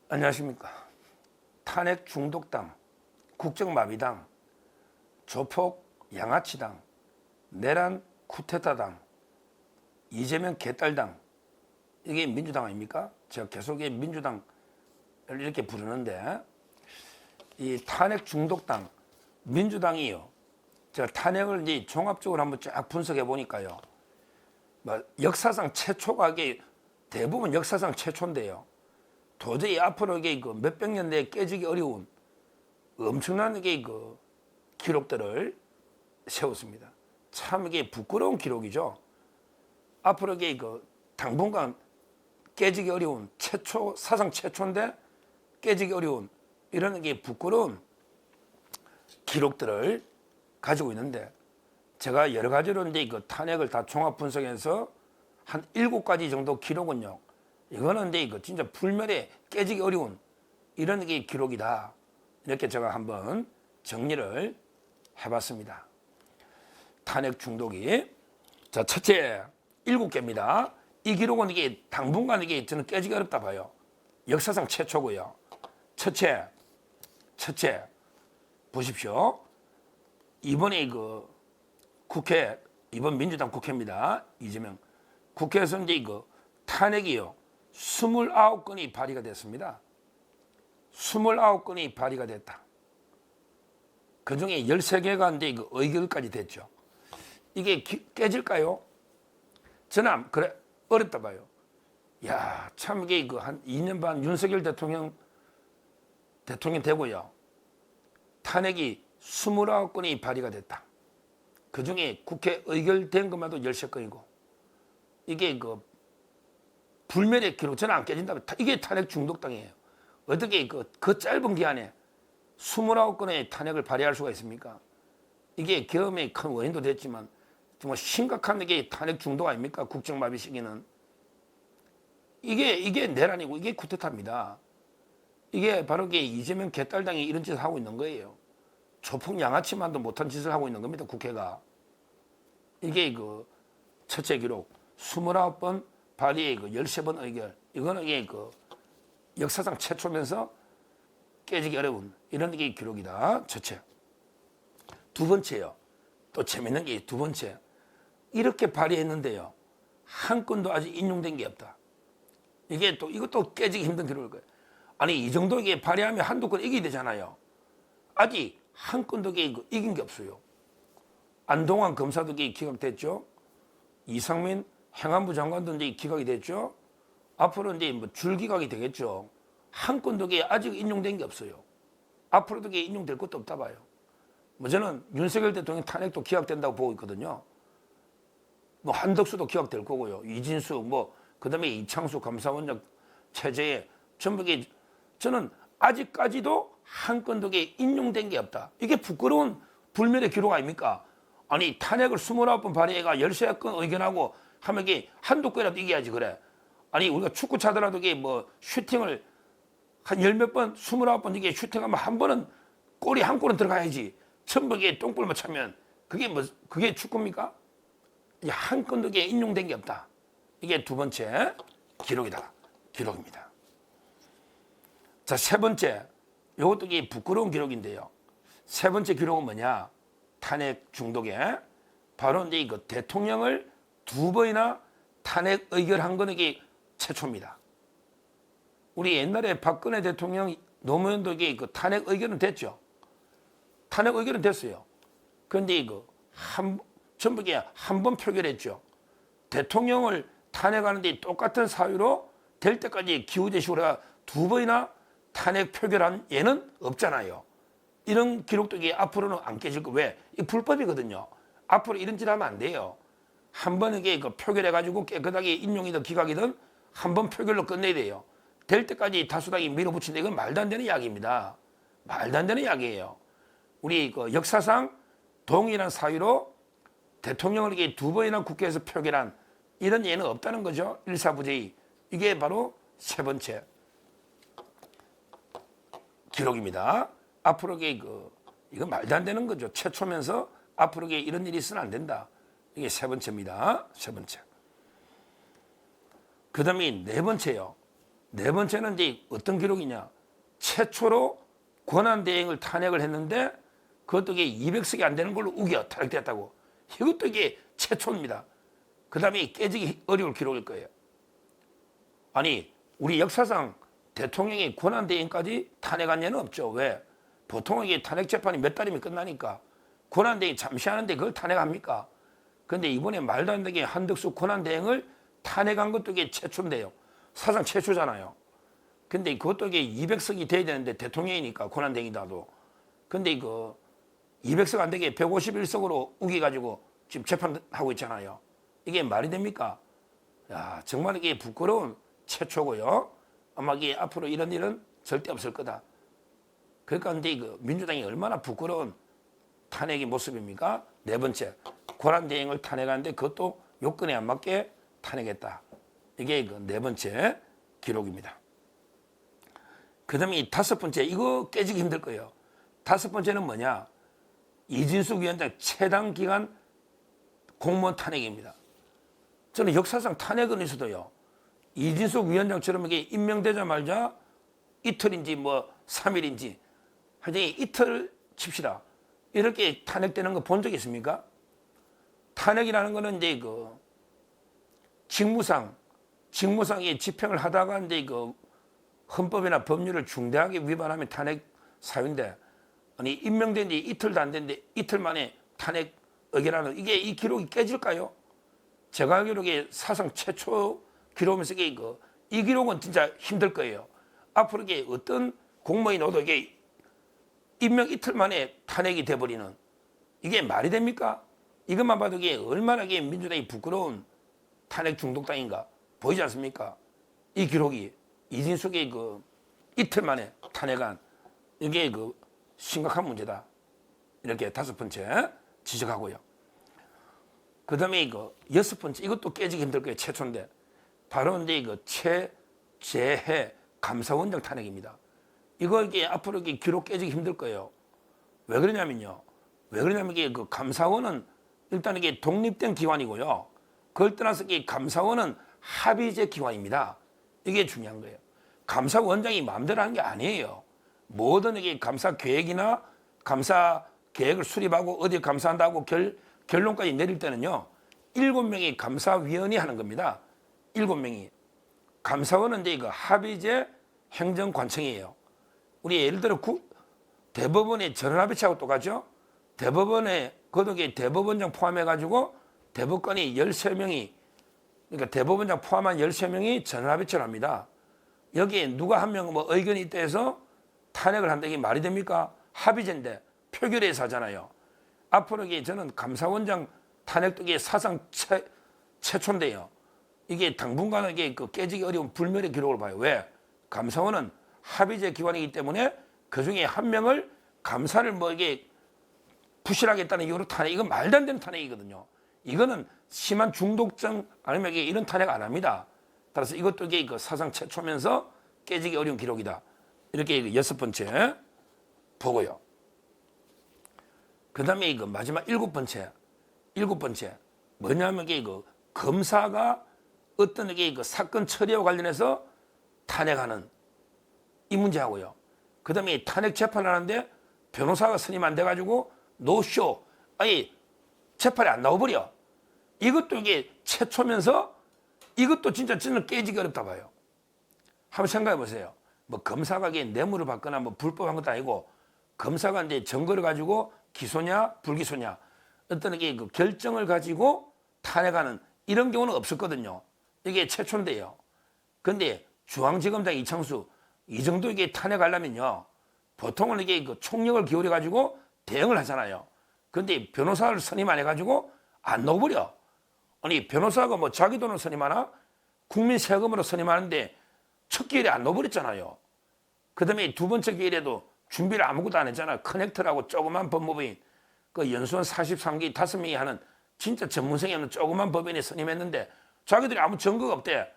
안녕하십니까. 탄핵 중독당, 국정마비당, 조폭 양아치당, 내란 쿠데타당, 이재명 개딸당, 이게 민주당 아닙니까? 제가 계속 민주당을 이렇게 부르는데, 이 탄핵 중독당, 민주당이요. 제가 탄핵을 이제 종합적으로 한번 쫙 분석해 보니까요. 역사상 최초가 이게 대부분 역사상 최초인데요. 도저히 앞으로 이게 몇백 년 내에 깨지기 어려운 엄청난 기록들을 세웠습니다. 참 이게 부끄러운 기록이죠. 앞으로 이게 당분간 깨지기 어려운 사상 최초인데 깨지기 어려운 이런 게 부끄러운 기록들을 가지고 있는데, 제가 여러 가지로 이제 탄핵을 다 종합 분석해서 한 7가지 정도 기록은요. 이거는 이제 진짜 불멸에 깨지기 어려운 이런 게 기록이다. 이렇게 제가 한번 정리를 해봤습니다. 탄핵 중독이. 자, 첫째, 7개입니다. 이 기록은 이게 당분간 이게 저는 깨지기 어렵다 봐요. 역사상 최초고요. 첫째, 보십시오. 이번에 국회, 이번 민주당 국회입니다. 이재명. 국회에서 이제 탄핵이요. 29건이 발의가 됐습니다. 29건이 발의가 됐다. 그 중에 13개가 이제 의결까지 됐죠. 이게 깨질까요? 저는 그래 어렵다 봐요. 야, 참 이게 한 2년 반 윤석열 대통령 되고요. 탄핵이 29건이 발의가 됐다. 그 중에 국회 의결된 것만도 13건이고, 이게 불멸의 기록, 저는 안 깨진다. 이게 탄핵 중독당이에요. 어떻게 그 짧은 기간에 29건의 탄핵을 발의할 수가 있습니까? 이게 계엄의 큰 원인도 됐지만 정말 심각한 이게 탄핵 중독 아닙니까? 국정마비 시기는. 이게 내란이고 이게 쿠데타입니다. 이게 바로 이재명 개딸당이 이런 짓을 하고 있는 거예요. 조폭 양아치만도 못한 짓을 하고 있는 겁니다. 국회가. 이게 첫째 기록 29번 발의의 13번 의결. 이거는 이게 역사상 최초면서 깨지기 어려운 이런 게 기록이다. 첫째. 두 번째요. 또 재밌는 게 두 번째. 이렇게 발의했는데요. 한 건도 아직 인용된 게 없다. 이것도 깨지기 힘든 기록일 거예요. 아니, 이 정도 이게 발의하면 한두 건 이기게 되잖아요. 아직 한 건도 이긴 게 없어요. 안동환 검사도 기각됐죠. 이상민 행안부 장관도 이제 기각이 됐죠. 앞으로 이제 줄기각이 되겠죠. 한 건도 아직 인용된 게 없어요. 앞으로도 인용될 것도 없다 봐요. 저는 윤석열 대통령 탄핵도 기각된다고 보고 있거든요. 한덕수도 기각될 거고요. 이진숙, 그다음에 이창수 감사원장 체제에 전부 저는 아직까지도 한 건도 인용된 게 없다. 이게 부끄러운 불멸의 기록 아닙니까? 아니, 탄핵을 29번 발의해가 13건 의견하고 하면 한두 건이라도 이겨야지, 그래. 아니, 우리가 축구 차더라도 슈팅을 한 10몇 번, 29번 이게 슈팅하면 한 번은 골이 한 골은 들어가야지. 전부 똥골만 차면 그게 축구입니까? 한 건도 인용된 게 없다. 이게 두 번째 기록입니다. 자, 세 번째. 이것도 부끄러운 기록인데요. 세 번째 기록은 뭐냐? 탄핵 중독에 바로 이제 대통령을 2번이나 탄핵 의결한 거는 최초입니다. 우리 옛날에 박근혜 대통령 노무현도 탄핵 의결은 됐죠. 탄핵 의결은 됐어요. 그런데 전부 한 번 표결했죠. 대통령을 탄핵하는데 똑같은 사유로 될 때까지 기후제식으로 2번이나 탄핵 표결한 예는 없잖아요. 이런 기록도 앞으로는 안 깨질 거. 왜? 이 불법이거든요. 앞으로 이런 짓 하면 안 돼요. 한 번 표결해가지고 깨끗하게 인용이든 기각이든 한 번 표결로 끝내야 돼요. 될 때까지 다수당이 밀어붙인다. 이건 말도 안 되는 이야기입니다. 말도 안 되는 이야기예요. 우리 역사상 동일한 사유로 대통령을 2번이나 국회에서 표결한 이런 예는 없다는 거죠. 일사부재의. 이게 바로 세 번째 기록입니다. 앞으로 이거 말도 안 되는 거죠. 최초면서 앞으로 이런 일이 있으면 안 된다. 이게 세 번째입니다. 세 번째. 그 다음에 네 번째요. 네 번째는 이제 어떤 기록이냐? 최초로 권한대행을 탄핵을 했는데 그것도 이게 200석이 안 되는 걸로 우겨 탄핵됐다고. 이것도 이게 최초입니다. 그 다음에 깨지기 어려울 기록일 거예요. 아니, 우리 역사상 대통령이 권한대행까지 탄핵한 예는 없죠. 왜? 보통 이게 탄핵 재판이 몇 달이면 끝나니까 권한대행 잠시 하는데 그걸 탄핵합니까? 근데 이번에 말도 안 되게 한덕수 권한대행을 탄핵한 것도 이게 최초인데요. 사상 최초잖아요. 근데 그것도 이게 200석이 돼야 되는데 대통령이니까 권한대행이다도. 근데 그 200석 안 되게 151석으로 우기가지고 지금 재판하고 있잖아요. 이게 말이 됩니까? 야, 정말 이게 부끄러운 최초고요. 아마 이게 앞으로 이런 일은 절대 없을 거다. 그러니까 근데 그 민주당이 얼마나 부끄러운 탄핵의 모습입니까? 네 번째, 권한대행을 탄핵하는데 그것도 요건에 안 맞게 탄핵했다. 이게 그 네 번째 기록입니다. 그 다음에 이 다섯 번째, 이거 깨지기 힘들 거예요. 다섯 번째는 뭐냐? 이진숙 위원장 최단 기간 공무원 탄핵입니다. 저는 역사상 탄핵은 있어도요, 이진숙 위원장처럼 이게 임명되자마자 이틀인지 뭐 3일인지 하여튼 이틀 칩시다. 이렇게 탄핵되는 거 본 적 있습니까? 탄핵이라는 거는 이제 그 직무상의 집행을 하다가 이제 그 헌법이나 법률을 중대하게 위반하면 탄핵 사유인데, 아니 임명된 지 이틀도 안 됐는데 이틀 만에 탄핵 의결하는 이게 이 기록이 깨질까요? 제가 알기로 사상 최초 기록이면서 이 기록은 진짜 힘들 거예요. 앞으로 이게 어떤 공무원이 넣어도 이게 임명 이틀 만에 탄핵이 돼버리는 이게 말이 됩니까? 이것만 봐도 이게 얼마나 이게 민주당이 부끄러운 탄핵 중독당인가 보이지 않습니까? 이 기록이 이진숙의 그 이틀 만에 탄핵한 이게 그 심각한 문제다. 이렇게 다섯 번째 지적하고요. 그 다음에 그 여섯 번째, 이것도 깨지기 힘들 거예요. 최초인데. 바로 이제 그 최재해 감사원장 탄핵입니다. 이게 앞으로 이게 기록 깨지기 힘들 거예요. 왜 그러냐면요. 이게 그 감사원은 일단 이게 독립된 기관이고요. 그걸 떠나서 이게 감사원은 합의제 기관입니다. 이게 중요한 거예요. 감사원장이 마음대로 하는 게 아니에요. 모든 이게 감사 계획이나 감사 계획을 수립하고 어디에 감사한다고 결론까지 내릴 때는요, 7명의 감사위원이 하는 겁니다. 7명이. 감사원은 이제 그 합의제 행정관청이에요. 우리 예를 들어 대법원의 전원합의체하고 똑같죠? 대법원에, 거기에 대법원장 포함해가지고 대법관이 13명이, 그러니까 대법원장 포함한 13명이 전원합의체를 합니다. 여기에 누가 한 명 뭐 의견이 있다 해서 탄핵을 한다, 이게 말이 됩니까? 합의제인데 표결해서 하잖아요. 앞으로 이게 저는 감사원장 탄핵도 이게 사상 최초인데요. 이게 당분간은 이게 그 깨지기 어려운 불멸의 기록을 봐요. 왜? 감사원은 합의제 기관이기 때문에 그 중에 한 명을 감사를 뭐 이게 부실하겠다는 이유로 탄핵, 이건 말도 안 되는 탄핵이거든요. 이거는 심한 중독성 아니면 이게 이런 탄핵 안 합니다. 따라서 이것도 이게 그 사상 최초면서 깨지기 어려운 기록이다. 이렇게 여섯 번째 보고요. 그 다음에 이거 마지막 일곱 번째 뭐냐면 이게 그 검사가 어떤 이게 그 사건 처리와 관련해서 탄핵하는 이 문제하고요. 그 다음에 탄핵 재판을 하는데 변호사가 선임 안 돼가지고 노쇼, 아니 재판이 안 나와버려. 이것도 이게 최초면서 이것도 진짜 저는 깨지기 어렵다 봐요. 한번 생각해 보세요. 뭐 검사가 이게 뇌물을 받거나 뭐 불법한 것도 아니고 검사가 이제 증거를 가지고 기소냐 불기소냐 어떤 게 그 결정을 가지고 탄핵하는 이런 경우는 없었거든요. 이게 최초인데요. 근데 중앙지검장 이창수 이 정도 이게 탄핵하려면요, 보통은 이게 그 총력을 기울여 가지고 대응을 하잖아요. 근데 변호사를 선임 안 해가지고 안 넣어버려. 아니 변호사가 뭐 자기 돈으로 선임하나? 국민 세금으로 선임하는데 첫 기회에 안 넣어버렸잖아요. 그 다음에 두 번째 기회에도 준비를 아무것도 안 했잖아요. 커넥터라고 조그만 법무부인 그 연수원 43기 5명이 하는 진짜 전문성이 없는 조그만 법인에 선임했는데 자기들이 아무 증거가 없대.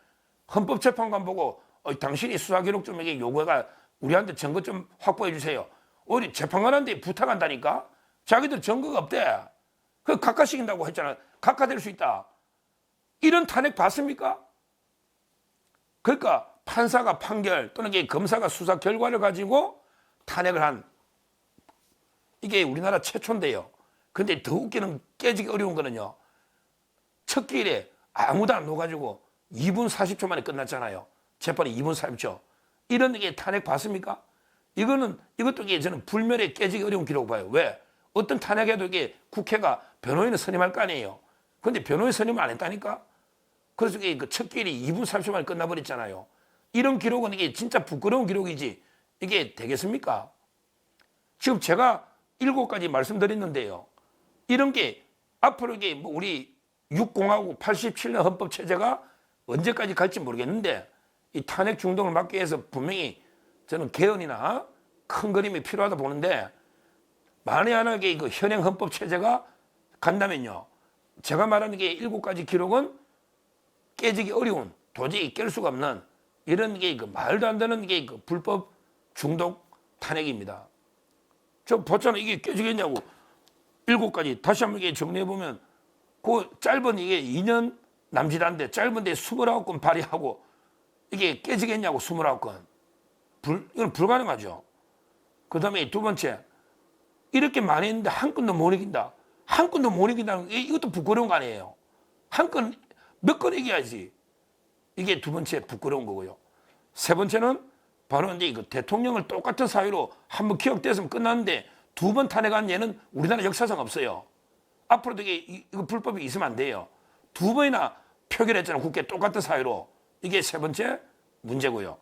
헌법재판관 보고 당신이 수사기록 좀 이게 요구해가 우리한테 증거 좀 확보해 주세요. 우리 재판관한테 부탁한다니까. 자기들 증거가 없대. 그 각하시킨다고 했잖아. 각하될 수 있다. 이런 탄핵 봤습니까? 그러니까 판사가 판결 또는 이게 검사가 수사 결과를 가지고 탄핵을 한 이게 우리나라 최초인데요. 근데 더 웃기는 깨지기 어려운 거는요. 첫 기일에 아무도 안 넣어가지고 2분 40초 만에 끝났잖아요. 재판이 2분 40초. 이런 게 탄핵 봤습니까? 이것도 이게 저는 불멸에 깨지기 어려운 기록 봐요. 왜? 어떤 탄핵에도 이게 국회가 변호인을 선임할 거 아니에요. 근데 변호인 선임을 안 했다니까? 그래서 이게 첫 기일이 2분 30초 만에 끝나버렸잖아요. 이런 기록은 이게 진짜 부끄러운 기록이지. 이게 되겠습니까? 지금 제가 7가지 말씀드렸는데요. 이런 게 앞으로 이게 뭐 우리 6공화국 87년 헌법 체제가 언제까지 갈지 모르겠는데 이 탄핵 중독을 막기 위해서 분명히 저는 개헌이나 큰 그림이 필요하다 보는데 만에 하나게 이거 현행 헌법 체제가 간다면요. 제가 말하는 게 7가지 기록은 깨지기 어려운 도저히 깰 수가 없는 이런 게 말도 안 되는 게 불법 중독 탄핵입니다. 저 봤잖아요. 이게 깨지겠냐고. 7가지 다시 한번 정리해 보면 그 짧은 이게 2년 남짓한데 짧은데 29건 발의하고 이게 깨지겠냐고 29건. 이건 불가능하죠. 그 다음에 두 번째 이렇게 많이 했는데 한 건도 못 이긴다. 한 건도 못 이긴다는 이것도 부끄러운 거 아니에요. 한 건 몇 건 이겨야지. 이게 두 번째 부끄러운 거고요. 세 번째는 바로 이제 이거 대통령을 똑같은 사유로 한번 기억됐으면 끝났는데 2번 탄핵한 예는 우리나라 역사상 없어요. 앞으로도 이거 불법이 있으면 안 돼요. 2번이나 표결했잖아요. 국회 똑같은 사유로. 이게 세 번째 문제고요.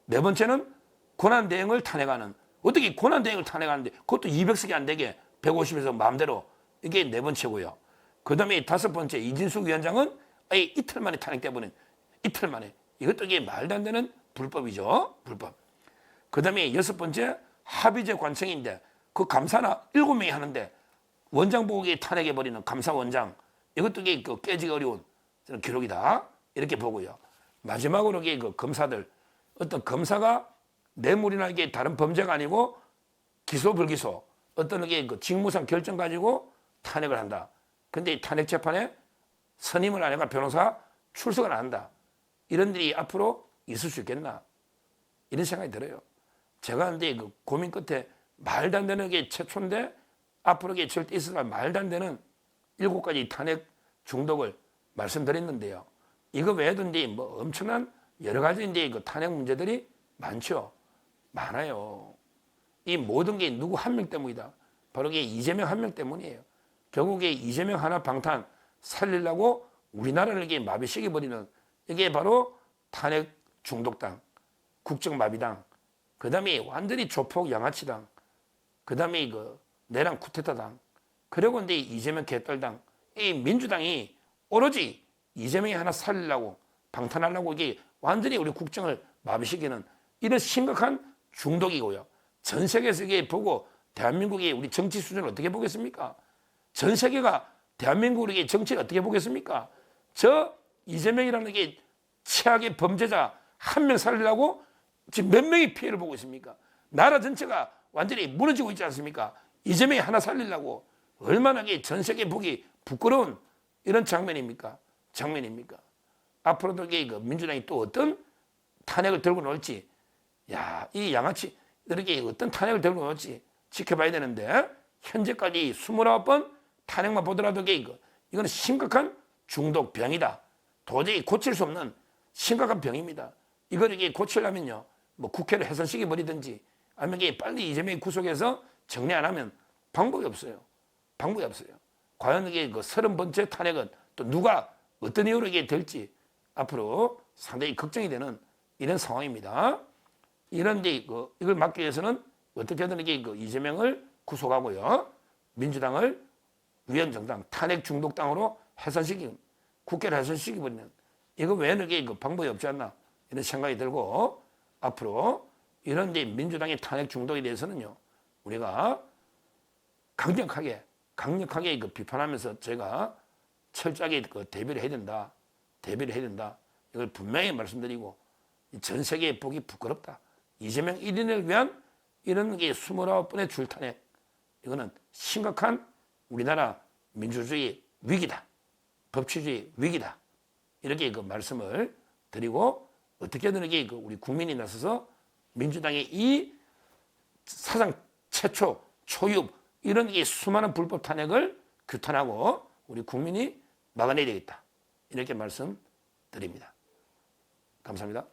네 번째는 권한대행을 탄핵하는. 어떻게 권한대행을 탄핵하는데 그것도 200석이 안 되게 150에서 마음대로. 이게 네 번째고요. 그 다음에 다섯 번째 이진숙 위원장은 이틀 만에 탄핵돼버린 이틀 만에. 이것도 이게 말도 안 되는 불법이죠. 불법. 그 다음에 여섯 번째 합의제 관청인데 그 감사나 7명이 하는데 원장 보고에 탄핵해버리는 감사원장. 이것도 이게 깨지기 어려운 저는 기록이다. 이렇게 보고요. 마지막으로 이게 검사들. 어떤 검사가 뇌물이나 이게 다른 범죄가 아니고 기소 불기소. 어떤 게 직무상 결정 가지고 탄핵을 한다. 근데 이 탄핵 재판에 선임을 안 해가 변호사 출석을 안 한다. 이런 일이 앞으로 있을 수 있겠나? 이런 생각이 들어요. 제가 근데 고민 끝에 말도 안 되는 게 최초인데 앞으로 이게 절대 있을 말도 안 되는 7가지 탄핵 중독을 말씀드렸는데요. 이거 외에도 이제 뭐 엄청난 여러 가지 이제 탄핵 문제들이 많죠. 많아요. 이 모든 게 누구 한 명 때문이다. 바로 이게 이재명 한 명 때문이에요. 결국에 이재명 하나 방탄 살리려고 우리나라를 이게 마비시켜버리는 이게 바로 탄핵 중독당, 국정마비당, 그 다음에 완전히 조폭 양아치당, 그 다음에 내란 쿠데타당, 그리고 이제 이재명 개딸당, 이 민주당이 오로지 이재명이 하나 살리려고 방탄하려고 이게 완전히 우리 국정을 마비시키는 이런 심각한 중독이고요. 전 세계에서 이게 보고 대한민국이 우리 정치 수준을 어떻게 보겠습니까? 전 세계가 대한민국의 정치를 어떻게 보겠습니까? 저 이재명이라는 게 최악의 범죄자 한 명 살리려고 지금 몇 명이 피해를 보고 있습니까? 나라 전체가 완전히 무너지고 있지 않습니까? 이재명이 하나 살리려고 얼마나 전 세계 보기 부끄러운 이런 장면입니까? 앞으로도 민주당이 또 어떤 탄핵을 들고 나올지, 야, 이 양아치들에게 어떤 탄핵을 들고 나올지 지켜봐야 되는데, 현재까지 29번 탄핵만 보더라도 이거는 심각한 중독병이다. 도저히 고칠 수 없는 심각한 병입니다. 이걸 고치려면요, 뭐 국회를 해산시켜 버리든지 아니면 빨리 이재명이 구속해서 정리 안 하면 방법이 없어요. 과연 이게 30번째 탄핵은 또 누가 어떤 이유로 이게 될지 앞으로 상당히 걱정이 되는 이런 상황입니다. 이런데 이걸 막기 위해서는 어떻게든 이재명을 구속하고요, 민주당을 위헌정당, 탄핵 중독당으로 국회를 해산시키버리는 이거 외에는 방법이 없지 않나 이런 생각이 들고, 앞으로 이런 민주당의 탄핵 중독에 대해서는요, 우리가 강력하게 비판하면서 저희가 철저하게 대비를 해야 된다. 이걸 분명히 말씀드리고, 전 세계에 보기 부끄럽다. 이재명 1인을 위한 이런 29번의 줄탄핵, 이거는 심각한 우리나라 민주주의 위기다. 법치주의 위기다. 이렇게 말씀을 드리고 어떻게든 이게 우리 국민이 나서서 민주당의 이 사상 최초 초유 이런 이 수많은 불법 탄핵을 규탄하고 우리 국민이 막아내야 되겠다. 이렇게 말씀드립니다. 감사합니다.